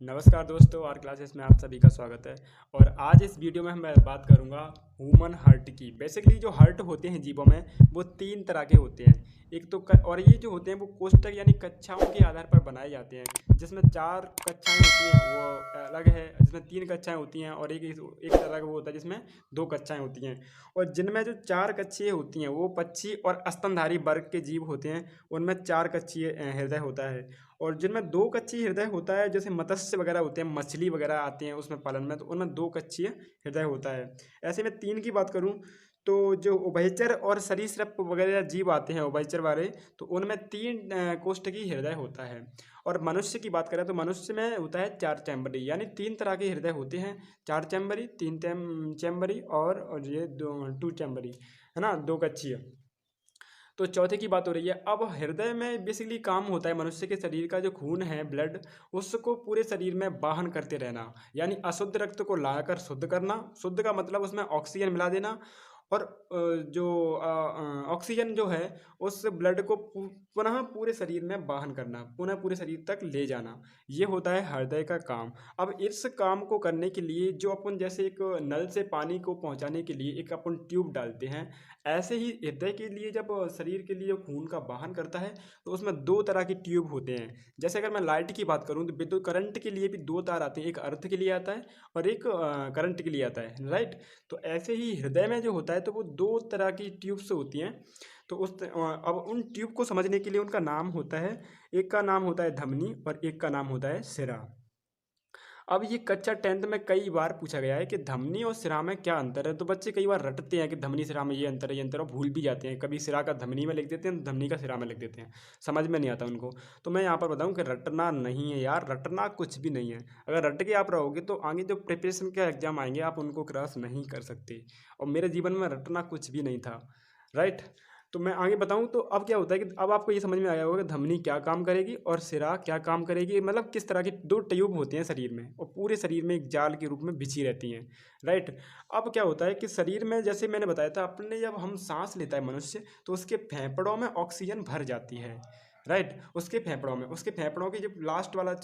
नमस्कार दोस्तों, are classes में आप सभी का स्वागत है। और आज इस वीडियो में मैं बात करूंगा ह्यूमन हार्ट की। बेसिकली जो हार्ट होते हैं जीवों में वो तीन तरह के होते हैं। एक तो और ये जो होते हैं वो कोष्ठक यानी कक्षाओं के आधार पर बनाए जाते हैं, जिसमें चार कक्षाएं होती हैं वो अलग है, जिसमें तीन कक्षाएं होती हैं, और एक तरह का वो होता है जिसमें दो कक्षाएं होती हैं। और जिनमें जो चार कक्षीय होती हैं वो पक्षी और स्तनधारी वर्ग के जीव होते हैं, उनमें चार कक्षीय हृदय होता है। और जिनमें दो कक्षीय हृदय होता है, जैसे मत्स्य वगैरह होते हैं, मछली वगैरह आते हैं उसमें पालन में, तो उनमें दो कक्षीय हृदय होता है। ऐसे में तीन की बात करूं तो जो उभयचर और सरीसृप वगैरह जीव आते हैं उभयचर वाले, तो उनमें तीन कोष्ठकीय हृदय होता है। और मनुष्य की बात करें तो मनुष्य में होता है चार चैम्बरी, यानी तीन तरह के हृदय होते हैं। चार चैम्बरी, तीन चैम्बरी और ये दो टू चैम्बरी, है ना, दो कक्षीय। तो चौथे की बात हो रही है। अब हृदय में बेसिकली काम होता है मनुष्य के शरीर का जो खून है, ब्लड, उसको पूरे शरीर में वाहन करते रहना, यानी अशुद्ध रक्त को लाकर शुद्ध करना। शुद्ध का मतलब उसमें ऑक्सीजन मिला देना। और जो ऑक्सीजन जो है उस ब्लड को पुनः पूरे शरीर में वाहन करना, पुनः पूरे शरीर तक ले जाना, ये होता है हृदय का काम। अब इस काम को करने के लिए जो अपन जैसे एक नल से पानी को पहुंचाने के लिए एक अपन ट्यूब डालते हैं, ऐसे ही हृदय के लिए जब शरीर के लिए खून का वाहन करता है तो उसमें दो तरह के ट्यूब होते हैं। जैसे अगर मैं लाइट की बात करूं तो विद्युत करंट के लिए भी दो तार आते हैं, एक अर्थ के लिए आता है और एक करंट के लिए आता है, राइट। तो ऐसे ही हृदय में जो होता है तो वो दो तरह की ट्यूब्स होती हैं। तो अब उन ट्यूब को समझने के लिए उनका नाम होता है, एक का नाम होता है धमनी और एक का नाम होता है सिरा। अब ये कक्षा 10th में कई बार पूछा गया है कि धमनी और सिरा में क्या अंतर है। तो बच्चे कई बार रटते हैं कि धमनी सिरा में ये अंतर है, ये अंतर है, और भूल भी जाते हैं। कभी सिरा का धमनी में लिख देते हैं, धमनी का सिरा में लिख देते हैं, समझ में नहीं आता उनको। तो मैं यहाँ पर बताऊँ कि रटना नहीं है यार, रटना कुछ भी नहीं है। अगर रट के आप रहोगे तो आगे जो प्रिपरेशन के एग्जाम आएंगे आप उनको क्रॉस नहीं कर सकते। और मेरे जीवन में रटना कुछ भी नहीं था, राइट। तो मैं आगे बताऊं तो अब क्या होता है कि अब आपको ये समझ में आया होगा कि धमनी क्या काम करेगी और सिरा क्या काम करेगी, मतलब किस तरह की दो ट्यूब होते हैं शरीर में और पूरे शरीर में एक जाल के रूप में बिछी रहती हैं, राइट। अब क्या होता है कि शरीर में जैसे मैंने बताया था अपने, जब हम सांस लेता है मनुष्य तो उसके फेफड़ों में ऑक्सीजन भर जाती है, राइट। उसके फेफड़ों की जो लास्ट वाला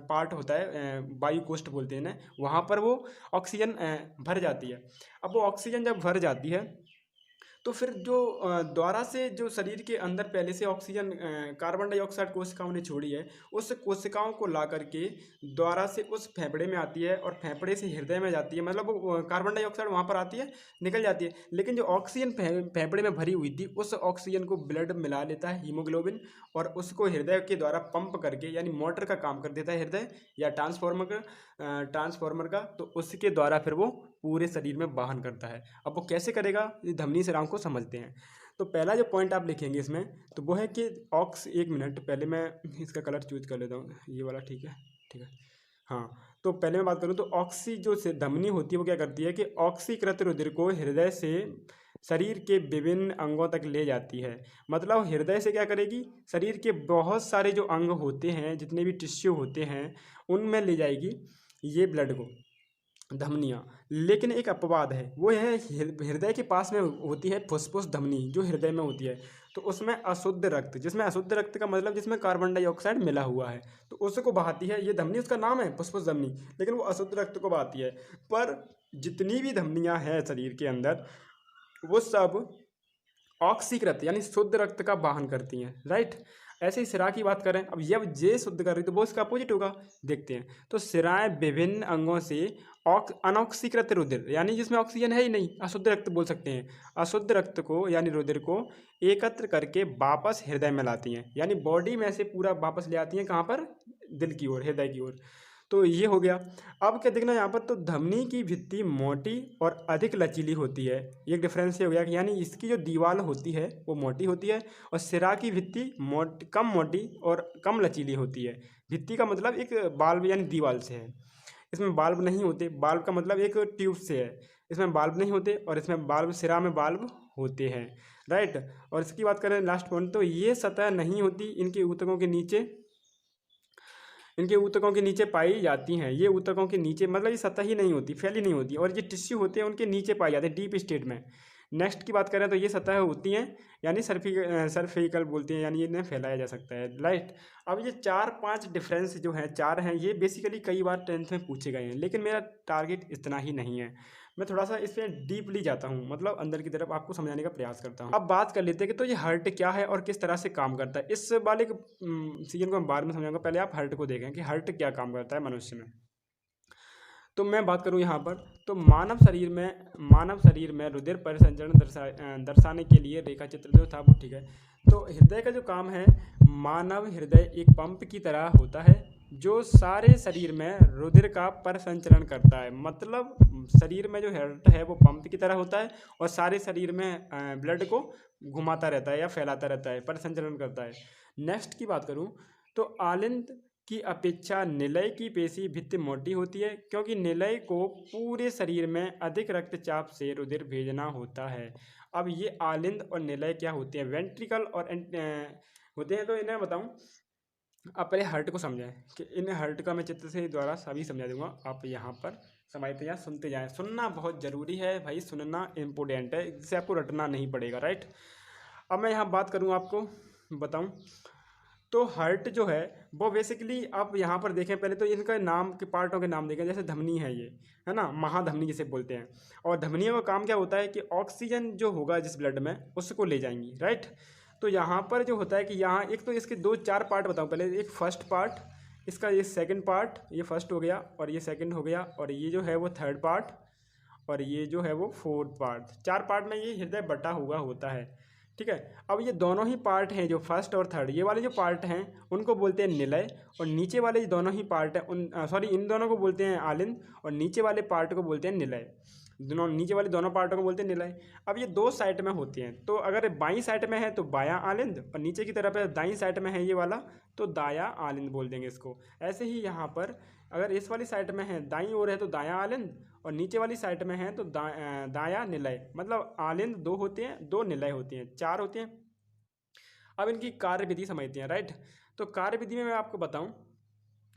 पार्ट होता है, वायु कोष्ठ बोलते हैं ना, वहाँ पर वो ऑक्सीजन भर जाती है। अब वो ऑक्सीजन जब भर जाती है तो फिर जो द्वारा से जो शरीर के अंदर पहले से ऑक्सीजन कार्बन डाइऑक्साइड कोशिकाओं ने छोड़ी है, उस कोशिकाओं को ला करके द्वारा से उस फेफड़े में आती है और फेफड़े से हृदय में जाती है। मतलब वो कार्बन डाइऑक्साइड वहाँ पर आती है, निकल जाती है, लेकिन जो ऑक्सीजन फेफड़े में भरी हुई थी उस ऑक्सीजन को ब्लड मिला लेता है हीमोग्लोबिन, और उसको हृदय के द्वारा पंप करके, यानी मोटर का काम कर देता है हृदय, या ट्रांसफार्मर का, तो उसके द्वारा फिर वो पूरे शरीर में वाहन करता है। अब वो कैसे करेगा, ये धमनी से को समझते हैं। तो पहला जो पॉइंट आप लिखेंगे इसमें तो वो है कि एक मिनट पहले मैं इसका कलर चूज कर लेता हूँ, ये वाला, ठीक है, ठीक है। हाँ, तो पहले मैं बात करूँ तो ऑक्सी जो से धमनी होती है वो क्या करती है कि ऑक्सीकृत रुधिर को हृदय से शरीर के विभिन्न अंगों तक ले जाती है। मतलब हृदय से क्या करेगी, शरीर के बहुत सारे जो अंग होते हैं, जितने भी टिश्यू होते हैं, उनमें ले जाएगी ये ब्लड को, धमनियाँ। लेकिन एक अपवाद है, वो है हृदय के पास में होती है फुसफुस धमनी, जो हृदय में होती है। तो उसमें अशुद्ध रक्त, जिसमें अशुद्ध रक्त का मतलब जिसमें कार्बन डाइऑक्साइड मिला हुआ है, तो उसको बहाती है ये धमनी, उसका नाम है फुसफुस धमनी, लेकिन वो अशुद्ध रक्त को बहाती है। पर जितनी भी धमनियाँ हैं शरीर के अंदर वो सब ऑक्सीकृत यानी शुद्ध रक्त का वाहन करती हैं, राइट। ऐसे ही सिरा की बात करें, अब जब जे शुद्ध कर रही तो वो इसका अपोजिट होगा, देखते हैं। तो सिराएं विभिन्न अंगों से अनऑक्सीकृत रुधिर, यानी जिसमें ऑक्सीजन है ही नहीं, अशुद्ध रक्त बोल सकते हैं, अशुद्ध रक्त को यानी रुधिर को एकत्र करके वापस हृदय में लाती हैं, यानी बॉडी में से पूरा वापस ले आती हैं, कहाँ पर, दिल की ओर, हृदय की ओर। तो ये हो गया। अब क्या देखना यहाँ पर, तो धमनी की भित्ति मोटी और अधिक लचीली होती है, ये डिफरेंस ये हो गया कि यानी इसकी जो दीवार होती है वो मोटी होती है, और सिरा की भित्ति कम मोटी और कम लचीली होती है। भित्ति का मतलब एक बाल्ब यानी दीवार से है, इसमें बाल्ब नहीं होते, बाल्ब का मतलब एक ट्यूब से है, इसमें बाल्ब नहीं होते, और इसमें बाल्ब, सिरा में बाल्ब होते हैं, राइट। और इसकी बात करें लास्ट पॉइंट, तो ये सतह नहीं होती इनके ऊतकों के नीचे, इनके ऊतकों के नीचे पाई जाती हैं। ये ऊतकों के नीचे मतलब ये सतह ही नहीं होती, फैली नहीं होती, और ये टिश्यू होते हैं उनके नीचे पाए जाते हैं, डीप स्टेट में, नेक्स्ट की बात करें तो ये सतह होती हैं यानी सर्फिकल बोलते हैं, यानी इन्हें फैलाया जा सकता है, राइट। अब ये 4-5 डिफरेंस जो हैं, 4 हैं, ये बेसिकली कई बार 10th में पूछे गए हैं, लेकिन मेरा टारगेट इतना ही नहीं है। मैं थोड़ा सा इसमें डीपली जाता हूँ, मतलब अंदर की तरफ आपको समझाने का प्रयास करता हूँ। अब बात कर लेते हैं कि तो ये हर्ट क्या है और किस तरह से काम करता है। इस वाले सीजन को मैं बाद में समझाऊंगा, पहले आप हर्ट को देखें कि हर्ट क्या काम करता है मनुष्य में। तो मैं बात करूं यहाँ पर, तो मानव शरीर में रुधिर परिसंचरण दर्शाने के लिए रेखा चित्र जो था वो ठीक है। तो हृदय का जो काम है, मानव हृदय एक पंप की तरह होता है जो सारे शरीर में रुधिर का परिसंचरण करता है। मतलब शरीर में जो हार्ट है वो पंप की तरह होता है और सारे शरीर में ब्लड को घुमाता रहता है या फैलाता रहता है, परिसंचरण करता है। नेक्स्ट की बात करूं तो आलिंद की अपेक्षा निलय की पेशी भित्ति मोटी होती है, क्योंकि निलय को पूरे शरीर में अधिक रक्तचाप से रुधिर भेजना होता है। अब ये आलिंद और निलय क्या होते हैं, वेंट्रिकल और होते हैं। तो इन्हें बताऊं, आप पहले हर्ट को समझें कि इन हर्ट का मैं चित्र से द्वारा सभी समझा दूंगा। आप यहाँ पर समझते जाएं, सुनते जाएं। सुनना बहुत ज़रूरी है भाई, सुनना इम्पोर्टेंट है, इससे आपको रटना नहीं पड़ेगा, राइट। अब मैं यहाँ बात करूँ, आपको बताऊँ तो हार्ट जो है वो बेसिकली आप यहाँ पर देखें, पहले तो इनका नाम के पार्टों के नाम देखें। जैसे धमनी है, ये है ना, महाधमनी जिसे बोलते हैं। और धमनियों का काम क्या होता है कि ऑक्सीजन जो होगा जिस ब्लड में उसको ले जाएंगी, राइट। तो यहाँ पर जो होता है कि यहाँ एक तो इसके 2-4 पार्ट बताऊँ पहले। एक फर्स्ट पार्ट, इसका ये सेकेंड पार्ट, ये फर्स्ट हो गया और ये सेकेंड हो गया, और ये जो है वो थर्ड पार्ट, और ये जो है वो फोर्थ पार्ट। 4 पार्ट में ये हृदय बटा हुआ होता है, ठीक है। अब ये दोनों ही पार्ट हैं जो फर्स्ट और थर्ड, ये वाले जो पार्ट हैं उनको बोलते हैं निलय, और नीचे वाले दोनों ही पार्ट हैं इन दोनों को बोलते हैं आलिंद, और नीचे वाले पार्ट को बोलते हैं निलय। नीचे वाले दोनों पार्टों को बोलते हैं निलय। अब ये 2 साइड में होती हैं, तो अगर बाईं साइड में है तो बायां आलिंद, और नीचे की तरफ है दाईं साइड में है ये वाला तो दायां आलिंद बोल देंगे इसको। ऐसे ही यहाँ पर अगर इस वाली साइड में है, दाईं ओर है तो दायां आलिंद, और नीचे वाली साइड में है तो दायां निलय। मतलब आलिंद 2 होते हैं, 2 निलय होती हैं, 4 होते हैं। अब इनकी कार्यविधि समझते हैं, राइट। तो कार्यविधि में मैं आपको बताऊं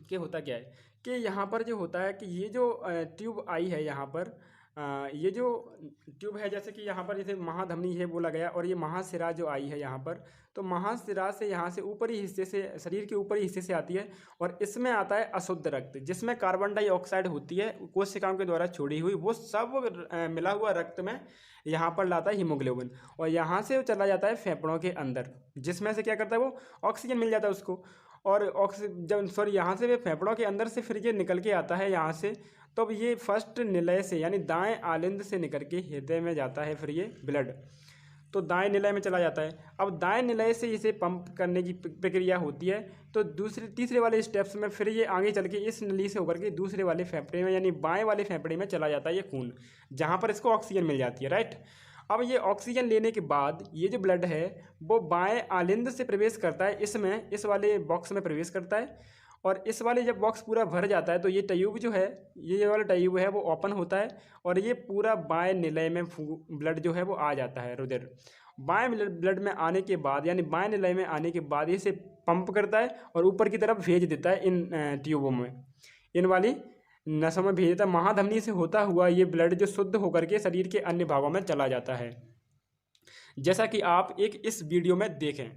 कि होता क्या है कि यहाँ पर जो होता है कि ये जो ट्यूब आई है यहाँ पर, ये जो ट्यूब है, जैसे कि यहाँ पर जैसे महाधमनी है बोला गया, और ये महाशिरा जो आई है यहाँ पर, तो महाशिरा से यहाँ से ऊपरी हिस्से से, शरीर के ऊपरी हिस्से से आती है, और इसमें आता है अशुद्ध रक्त, जिसमें कार्बन डाइऑक्साइड होती है कोशिकाओं के द्वारा छोड़ी हुई, वो सब मिला हुआ रक्त में यहाँ पर लाता है हीमोग्लोबिन, और यहाँ से चला जाता है फेफड़ों के अंदर, जिसमें से क्या करता है वो ऑक्सीजन मिल जाता है उसको। और यहाँ से वे फेफड़ों के अंदर से फिर ये निकल के आता है यहाँ से, तो अब ये फर्स्ट निलय से यानी दाएं आलिंद से निकल के हृदय में जाता है, फिर ये ब्लड तो दाएं निलय में चला जाता है। अब दाएं निलय से इसे पंप करने की प्रक्रिया होती है, तो तीसरे वाले स्टेप्स में फिर ये आगे चल के इस नली से होकर के दूसरे वाले फेफड़े में यानी बाएं वाले फेफड़े में चला जाता है ये खून, जहाँ पर इसको ऑक्सीजन मिल जाती है, राइट। अब ये ऑक्सीजन लेने के बाद ये जो ब्लड है वो बाएं आलिंद से प्रवेश करता है, इसमें इस वाले बॉक्स में प्रवेश करता है, और इस वाले जब बॉक्स पूरा भर जाता है तो ये ट्यूब जो है, ये वाला ट्यूब है वो ओपन होता है, और ये पूरा बाएं निलय में ब्लड जो है वो आ जाता है, रुधिर बाएं ब्लड में आने के बाद यानी बाएं निलय में आने के बाद इसे पंप करता है और ऊपर की तरफ भेज देता है इन ट्यूबों में, इन वाली नसों में भेज देता है। महाधमनी से होता हुआ ये ब्लड जो शुद्ध होकर के शरीर के अन्य भागों में चला जाता है, जैसा कि आप एक इस वीडियो में देखें।